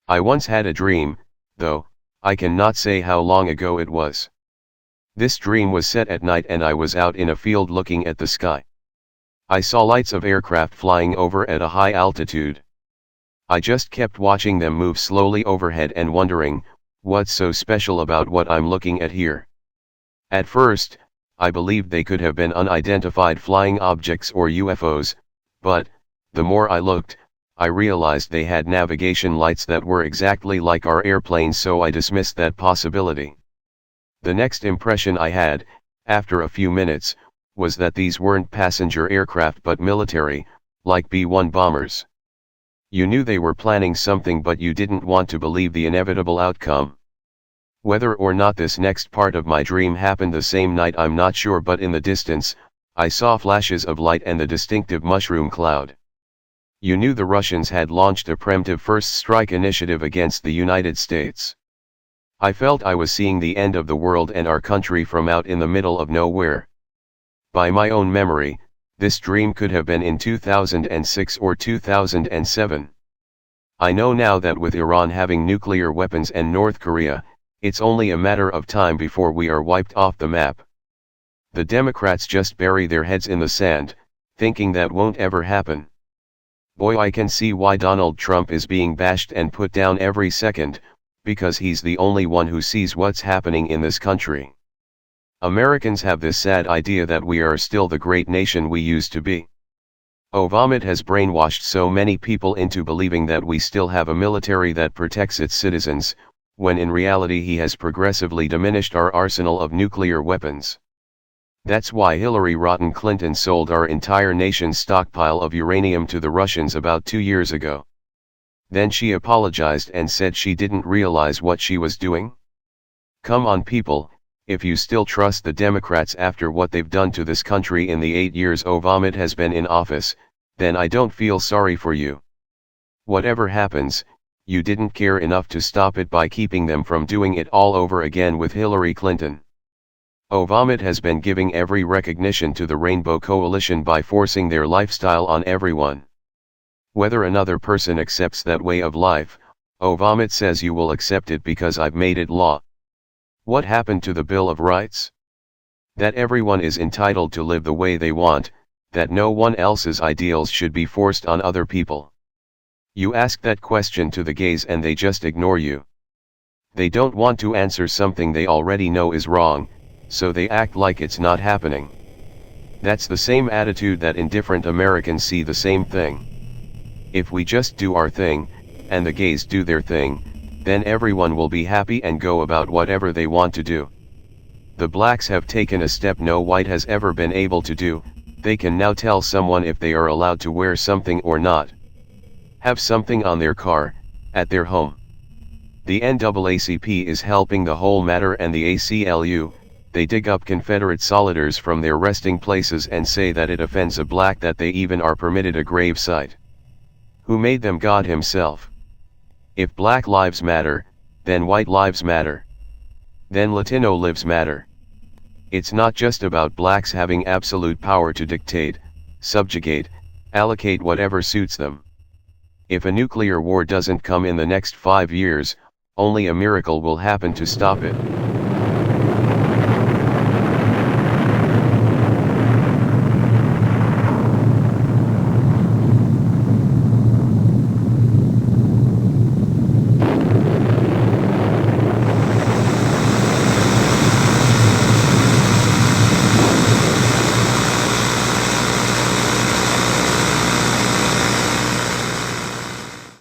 I once had a dream, though, I cannot say how long ago it was. This dream was set at night and I was out in a field looking at the sky. I saw lights of aircraft flying over at a high altitude. I just kept watching them move slowly overhead and wondering, what's so special about what I'm looking at here? At first, I believed they could have been unidentified flying objects or UFOs, but, the more I looked, I realized they had navigation lights that were exactly like our airplanes, so I dismissed that possibility. The next impression I had, after a few minutes, was that these weren't passenger aircraft but military, like B-1 bombers. You knew they were planning something but you didn't want to believe the inevitable outcome. Whether or not this next part of my dream happened the same night I'm not sure, but in the distance, I saw flashes of light and the distinctive mushroom cloud. You knew the Russians had launched a preemptive first strike initiative against the United States. I felt I was seeing the end of the world and our country from out in the middle of nowhere. By my own memory, this dream could have been in 2006 or 2007. I know now that with Iran having nuclear weapons and North Korea, it's only a matter of time before we are wiped off the map. The Democrats just bury their heads in the sand, thinking that won't ever happen. Boy, I can see why Donald Trump is being bashed and put down every second, because he's the only one who sees what's happening in this country. Americans have this sad idea that we are still the great nation we used to be. Obama has brainwashed so many people into believing that we still have a military that protects its citizens, when in reality he has progressively diminished our arsenal of nuclear weapons. That's why Hillary Rotten Clinton sold our entire nation's stockpile of uranium to the Russians about 2 years ago. Then she apologized and said she didn't realize what she was doing. Come on people, if you still trust the Democrats after what they've done to this country in the 8 years Obama has been in office, then I don't feel sorry for you. Whatever happens, you didn't care enough to stop it by keeping them from doing it all over again with Hillary Clinton. Obama has been giving every recognition to the Rainbow Coalition by forcing their lifestyle on everyone. Whether another person accepts that way of life, Obama says you will accept it because I've made it law. What happened to the Bill of Rights? That everyone is entitled to live the way they want, that no one else's ideals should be forced on other people. You ask that question to the gays and they just ignore you. They don't want to answer something they already know is wrong, so they act like it's not happening. That's the same attitude that indifferent Americans see the same thing. If we just do our thing, and the gays do their thing, then everyone will be happy and go about whatever they want to do. The blacks have taken a step no white has ever been able to do. They can now tell someone if they are allowed to wear something or not. Have something on their car, at their home. The NAACP is helping the whole matter, and the ACLU, they dig up Confederate soldiers from their resting places and say that it offends a black that they even are permitted a grave site. Who made them? God himself. If Black lives matter, then white lives matter. Then Latino lives matter. It's not just about blacks having absolute power to dictate, subjugate, allocate whatever suits them. If a nuclear war doesn't come in the next 5 years, only a miracle will happen to stop it.